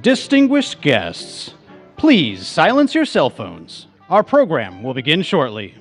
Distinguished guests, please silence your cell phones. Our program will begin shortly.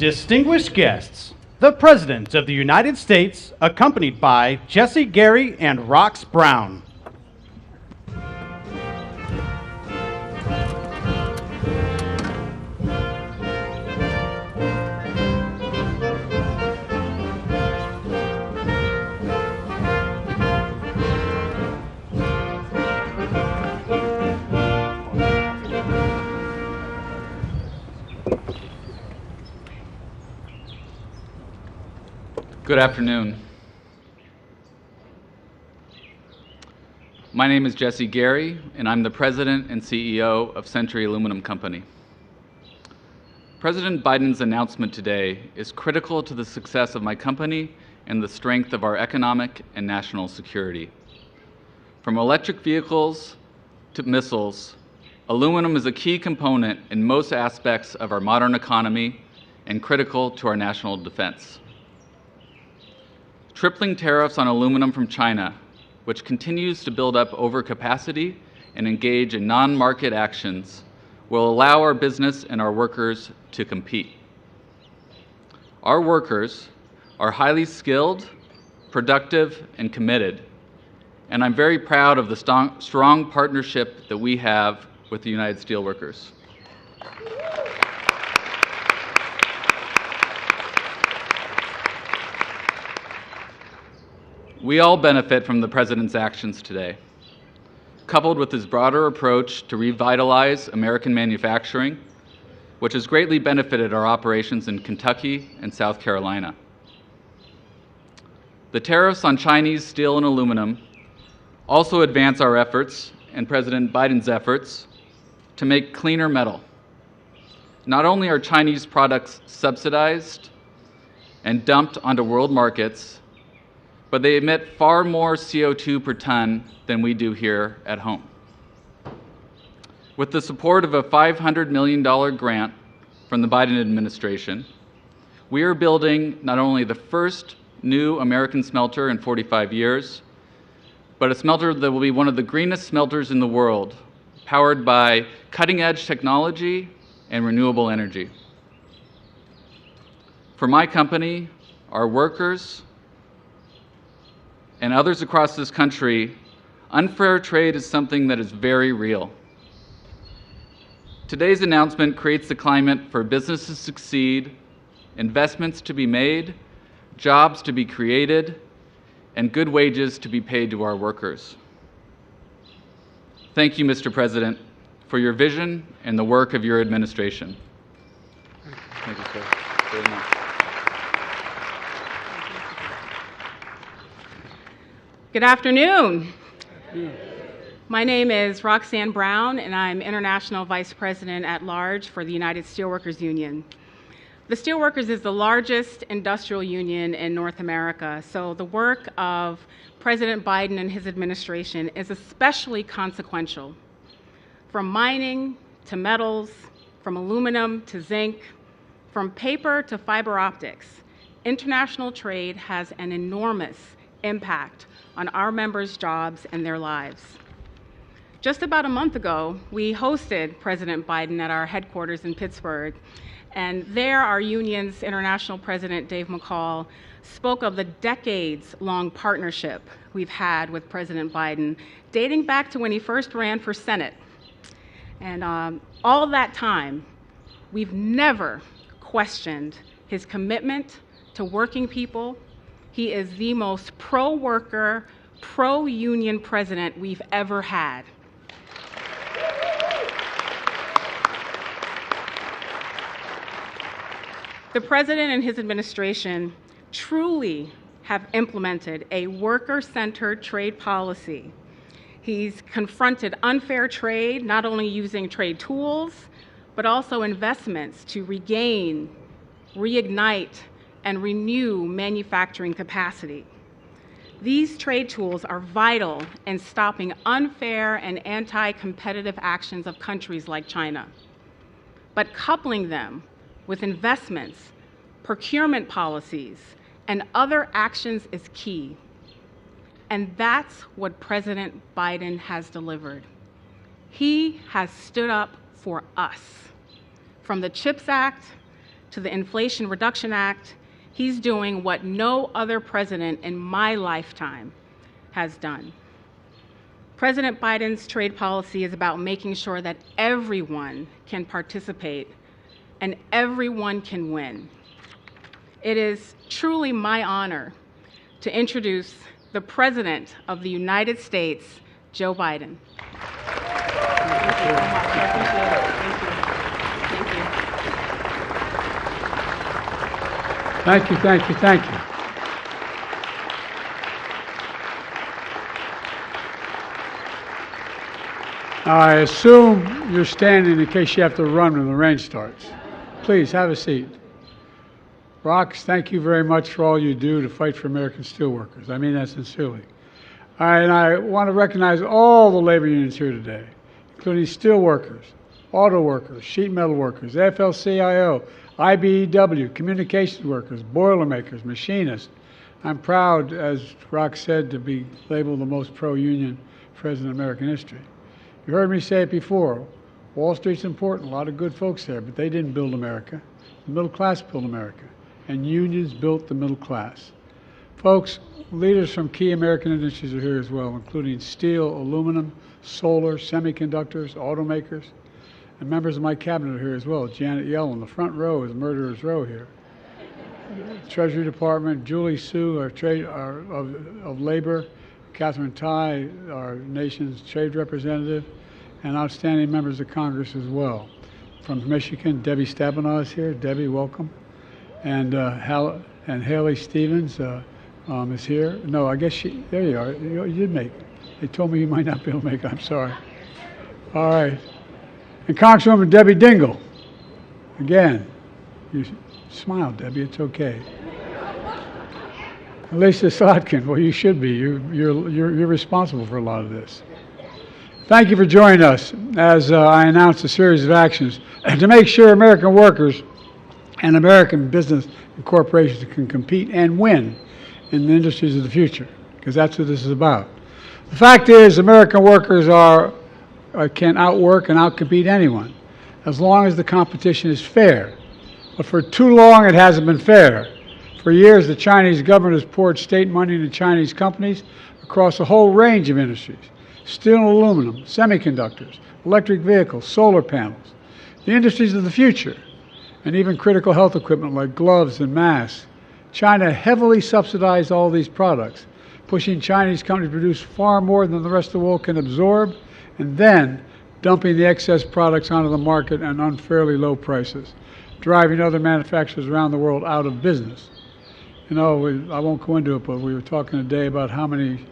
Distinguished guests, the President of the United States, accompanied by Jesse Gary and Rox Brown. Good afternoon. My name is Jesse Gary, and I'm the President and CEO of Century Aluminum Company. President Biden's announcement today is critical to the success of my company and the strength of our economic and national security. From electric vehicles to missiles, aluminum is a key component in most aspects of our modern economy and critical to our national defense. Tripling tariffs on aluminum from China, which continues to build up overcapacity and engage in non-market actions, will allow our business and our workers to compete. Our workers are highly skilled, productive, and committed, and I'm very proud of the strong partnership that we have with the United Steelworkers. We all benefit from the President's actions today, coupled with his broader approach to revitalize American manufacturing, which has greatly benefited our operations in Kentucky and South Carolina. The tariffs on Chinese steel and aluminum also advance our efforts and President Biden's efforts to make cleaner metal. Not only are Chinese products subsidized and dumped onto world markets, but they emit far more CO2 per ton than we do here at home. With the support of a $500 million grant from the Biden administration, we are building not only the first new American smelter in 45 years, but a smelter that will be one of the greenest smelters in the world, powered by cutting-edge technology and renewable energy. For my company, our workers, and others across this country, unfair trade is something that is very real. Today's announcement creates the climate for business to succeed, investments to be made, jobs to be created, and good wages to be paid to our workers. Thank you, Mr. President, for your vision and the work of your administration. Thank you, sir, very much. Good afternoon. My name is Roxanne Brown, and I'm International Vice President at Large for the United Steelworkers Union. The Steelworkers is the largest industrial union in North America, so the work of President Biden and his administration is especially consequential. From mining to metals, from aluminum to zinc, from paper to fiber optics, international trade has an enormous impact on our members' jobs and their lives. Just about a month ago, we hosted President Biden at our headquarters in Pittsburgh, and there our union's international president, Dave McCall, spoke of the decades-long partnership we've had with President Biden, dating back to when he first ran for Senate. And all that time, we've never questioned his commitment to working people. He is the most pro-worker, pro-union president we've ever had. The president and his administration truly have implemented a worker-centered trade policy. He's confronted unfair trade, not only using trade tools, but also investments to regain, reignite, and renew manufacturing capacity. These trade tools are vital in stopping unfair and anti-competitive actions of countries like China. But coupling them with investments, procurement policies, and other actions is key. And that's what President Biden has delivered. He has stood up for us. From the CHIPS Act to the Inflation Reduction Act, he's doing what no other president in my lifetime has done. President Biden's trade policy is about making sure that everyone can participate and everyone can win. It is truly my honor to introduce the President of the United States, Joe Biden. Thank you so much. I appreciate it. Thank you. Thank you, thank you, thank you. I assume you're standing in case you have to run when the rain starts. Please, have a seat. Rox, thank you very much for all you do to fight for American steelworkers. I mean that sincerely. All right, and I want to recognize all the labor unions here today, including steelworkers, auto workers, sheet metal workers, AFL-CIO, IBEW, communications workers, boilermakers, machinists. I'm proud, as Rox said, to be labeled the most pro-union president in American history. You heard me say it before. Wall Street's important, a lot of good folks there, but they didn't build America. The middle class built America, and unions built the middle class. Folks, leaders from key American industries are here as well, including steel, aluminum, solar, semiconductors, automakers, and members of my cabinet are here as well. Janet Yellen, the front row is Murderer's Row here. Treasury Department, Julie Sue, of Labor, Catherine Tai, our nation's trade representative, and outstanding members of Congress as well. From Michigan, Debbie Stabenow is here. Debbie, welcome. And Haley Stevens is here. No, I guess there you are. You did make it. They told me you might not be able to make it. I'm sorry. All right. And Congresswoman Debbie Dingell. Again, you smile, Debbie. It's okay. Lisa Slotkin, well, you should be. You're responsible for a lot of this. Thank you for joining us as I announce a series of actions to make sure American workers and American business and corporations can compete and win in the industries of the future, because that's what this is about. The fact is, American workers can outwork and outcompete anyone as long as the competition is fair. But for too long, it hasn't been fair. For years, the Chinese government has poured state money into Chinese companies across a whole range of industries: steel and aluminum, semiconductors, electric vehicles, solar panels, the industries of the future, and even critical health equipment like gloves and masks. China heavily subsidized all these products, pushing Chinese companies to produce far more than the rest of the world can absorb, and then dumping the excess products onto the market at unfairly low prices, driving other manufacturers around the world out of business. You know, I won't go into it, but we were talking today about how many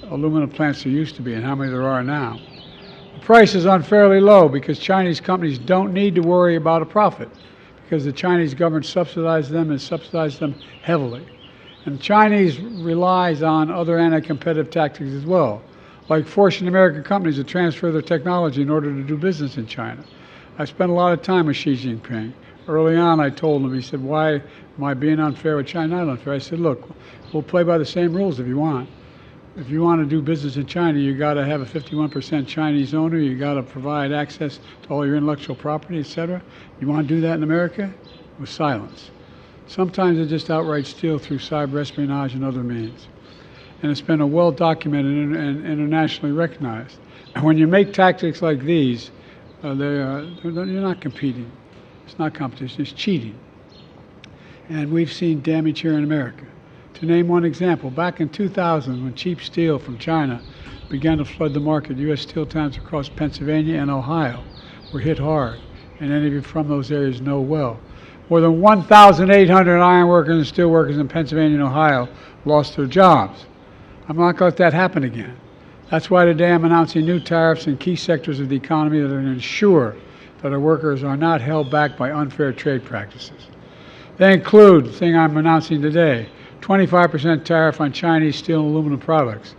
aluminum plants there used to be and how many there are now. The price is unfairly low because Chinese companies don't need to worry about a profit, because the Chinese government subsidizes them and subsidizes them heavily. And the Chinese relies on other anti-competitive tactics as well, like forcing American companies to transfer their technology in order to do business in China. I spent a lot of time with Xi Jinping. Early on, I told him, he said, why am I being unfair with China? Not unfair. I said, look, we'll play by the same rules if you want. If you want to do business in China, you got to have a 51% Chinese owner. You got to provide access to all your intellectual property, etc. You want to do that in America? With silence. Sometimes they just outright steal through cyber espionage and other means. And it's been well documented and internationally recognized. And when you make tactics like these, you're not competing. It's not competition, it's cheating. And we've seen damage here in America. To name one example, back in 2000, when cheap steel from China began to flood the market, U.S. steel plants across Pennsylvania and Ohio were hit hard, and any of you from those areas know well. More than 1,800 iron workers and steel workers in Pennsylvania and Ohio lost their jobs. I'm not going to let that happen again. That's why today I'm announcing new tariffs in key sectors of the economy that are going to ensure that our workers are not held back by unfair trade practices. They include, the thing I'm announcing today, 25% tariff on Chinese steel and aluminum products,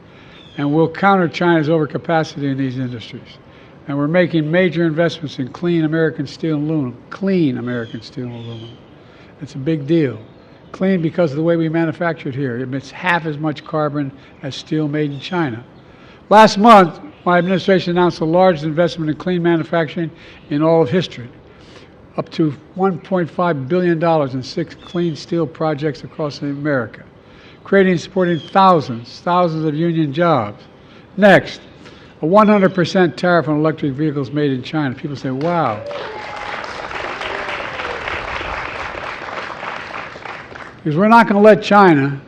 and we'll counter China's overcapacity in these industries. And we're making major investments in clean American steel and aluminum. Clean American steel and aluminum. It's a big deal. Clean because of the way we manufacture it here. It emits half as much carbon as steel made in China. Last month, my administration announced the largest investment in clean manufacturing in all of history, up to $1.5 billion in 6 clean steel projects across America, creating and supporting thousands of union jobs. Next, a 100% tariff on electric vehicles made in China. People say, wow. Because we're not going to let China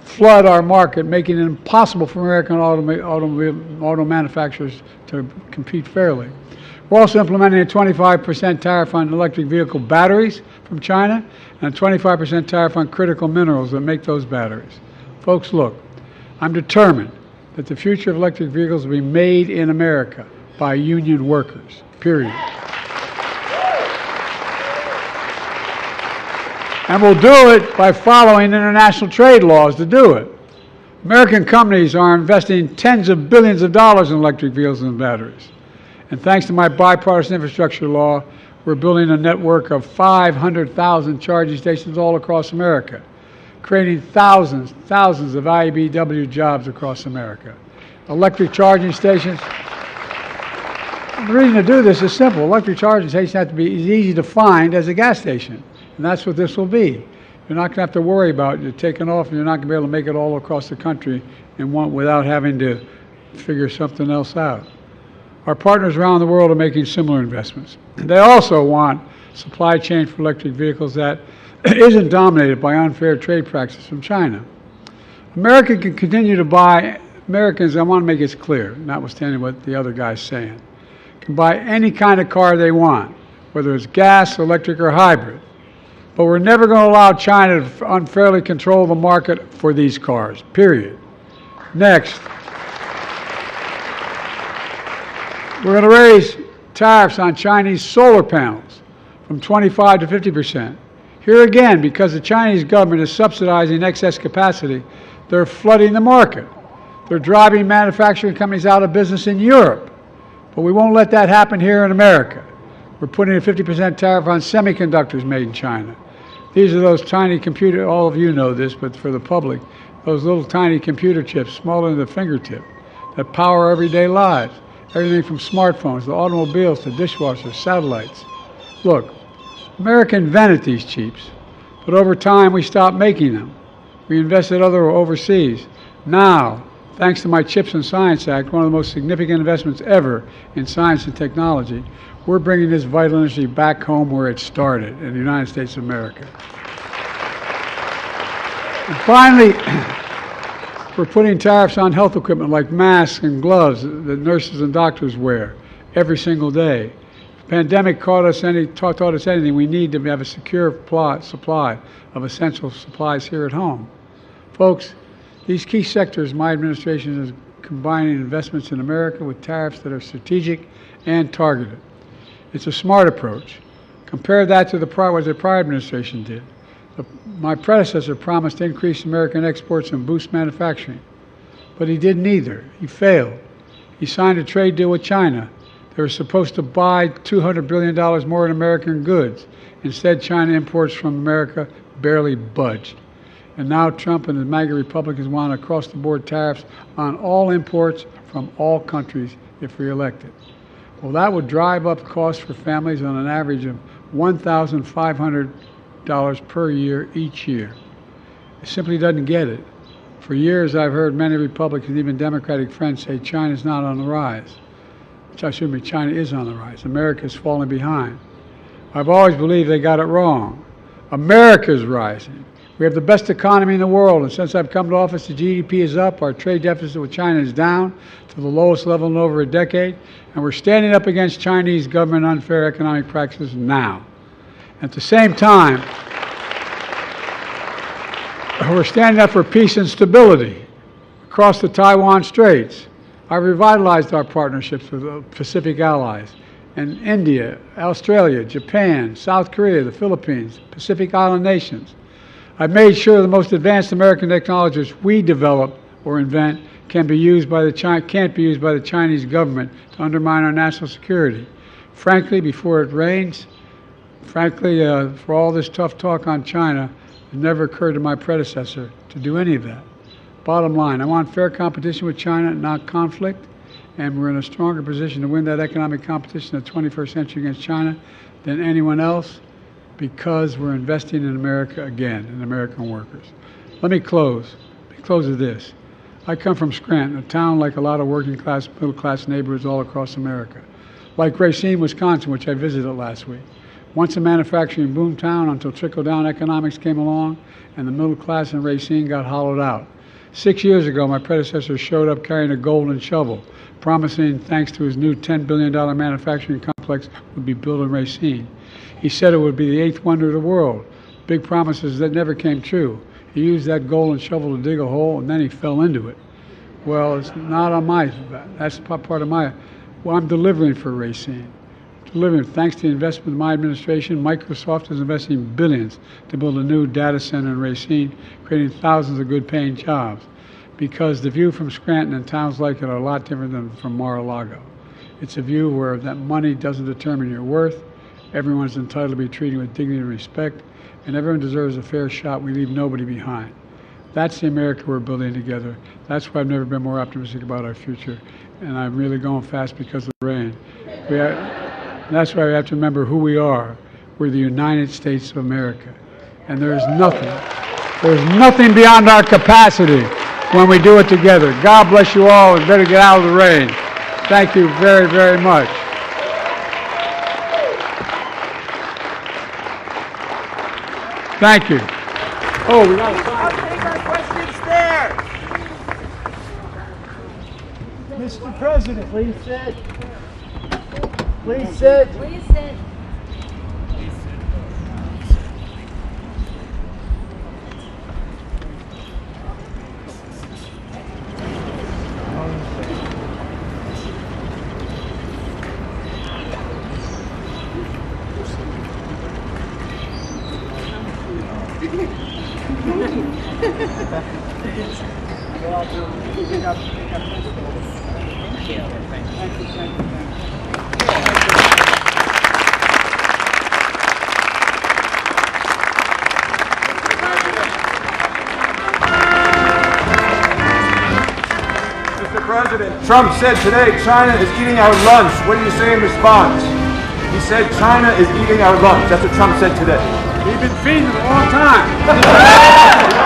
flood our market, making it impossible for American auto manufacturers to compete fairly. We're also implementing a 25% tariff on electric vehicle batteries from China and a 25% tariff on critical minerals that make those batteries. Folks, look, I'm determined that the future of electric vehicles will be made in America, by union workers, period. And we'll do it by following international trade laws to do it. American companies are investing tens of billions of dollars in electric vehicles and batteries. And thanks to my bipartisan infrastructure law, we're building a network of 500,000 charging stations all across America, creating thousands of IBEW jobs across America. Electric charging stations. The reason to do this is simple. Electric charging stations have to be as easy to find as a gas station, and that's what this will be. You're not going to have to worry about it taking off, and you're not going to be able to make it all across the country without having to figure something else out. Our partners around the world are making similar investments. They also want supply chain for electric vehicles that isn't dominated by unfair trade practices from China. America can continue to buy, Americans, I want to make this clear, notwithstanding what the other guy's saying, can buy any kind of car they want, whether it's gas, electric, or hybrid. But we're never going to allow China to unfairly control the market for these cars, period. Next, we're going to raise tariffs on Chinese solar panels from 25 to 50%. Here again, because the Chinese government is subsidizing excess capacity, they're flooding the market. They're driving manufacturing companies out of business in Europe. But we won't let that happen here in America. We're putting a 50% tariff on semiconductors made in China. These are those tiny computer, all of you know this, but for the public, those little tiny computer chips, smaller than the fingertip, that power everyday lives. Everything from smartphones to automobiles to dishwashers, satellites. Look, America invented these chips, but over time we stopped making them. We invested overseas. Now, thanks to my CHIPS and Science Act, one of the most significant investments ever in science and technology, we're bringing this vital industry back home where it started, in the United States of America. And finally, we're putting tariffs on health equipment like masks and gloves that nurses and doctors wear every single day. If the pandemic taught us anything, we need to have a secure supply of essential supplies here at home. Folks, these key sectors, my administration is combining investments in America with tariffs that are strategic and targeted. It's a smart approach. Compare that to what the prior administration did. My predecessor promised to increase American exports and boost manufacturing, but he did neither. He failed. He signed a trade deal with China. They were supposed to buy $200 billion more in American goods. Instead, China imports from America barely budged. And now Trump and the MAGA Republicans want across-the-board tariffs on all imports from all countries if reelected. Well, that would drive up costs for families on an average of $1,500 per year each year. It simply doesn't get it. For years, I've heard many Republicans, even Democratic friends, say China's not on the rise. China is on the rise. America's falling behind. I've always believed they got it wrong. America's rising. We have the best economy in the world, and since I've come to office, the GDP is up, our trade deficit with China is down to the lowest level in over a decade, and we're standing up against Chinese government unfair economic practices now. At the same time, we're standing up for peace and stability across the Taiwan Straits. I've revitalized our partnerships with Pacific allies and India, Australia, Japan, South Korea, the Philippines, Pacific Island nations. I've made sure the most advanced American technologies we develop or invent can't be used by the Chinese government to undermine our national security. Frankly, before it rains, for all this tough talk on China, it never occurred to my predecessor to do any of that. Bottom line, I want fair competition with China, not conflict, and we're in a stronger position to win that economic competition in the 21st century against China than anyone else because we're investing in America again, in American workers. Let me close with this. I come from Scranton, a town like a lot of working class, middle class neighborhoods all across America. Like Racine, Wisconsin, which I visited last week. Once a manufacturing boom town until trickle-down economics came along and the middle class in Racine got hollowed out. 6 years ago, my predecessor showed up carrying a golden shovel, promising, thanks to his new $10 billion manufacturing complex, would be built in Racine. He said it would be the eighth wonder of the world. Big promises that never came true. He used that golden shovel to dig a hole, and then he fell into it. Well, it's not on that's part of my Well, I'm delivering for Racine. Delivering. Thanks to the investment of my administration, Microsoft is investing billions to build a new data center in Racine, creating thousands of good-paying jobs. Because the view from Scranton and towns like it are a lot different than from Mar-a-Lago. It's a view where that money doesn't determine your worth. Everyone's entitled to be treated with dignity and respect, and everyone deserves a fair shot. We leave nobody behind. That's the America we're building together. That's why I've never been more optimistic about our future. And I'm really going fast because of the rain. That's why we have to remember who we are. We're the United States of America. And there's nothing beyond our capacity when we do it together. God bless you all, and better get out of the rain. Thank you very, very much. Thank you. Oh, we got to I'll take our questions there. Mr. President, please sit. Please sit. Please sit. Mr. President, Trump said today China is eating our lunch. What do you say in response? He said China is eating our lunch. That's what Trump said today. We've been feeding it a long time.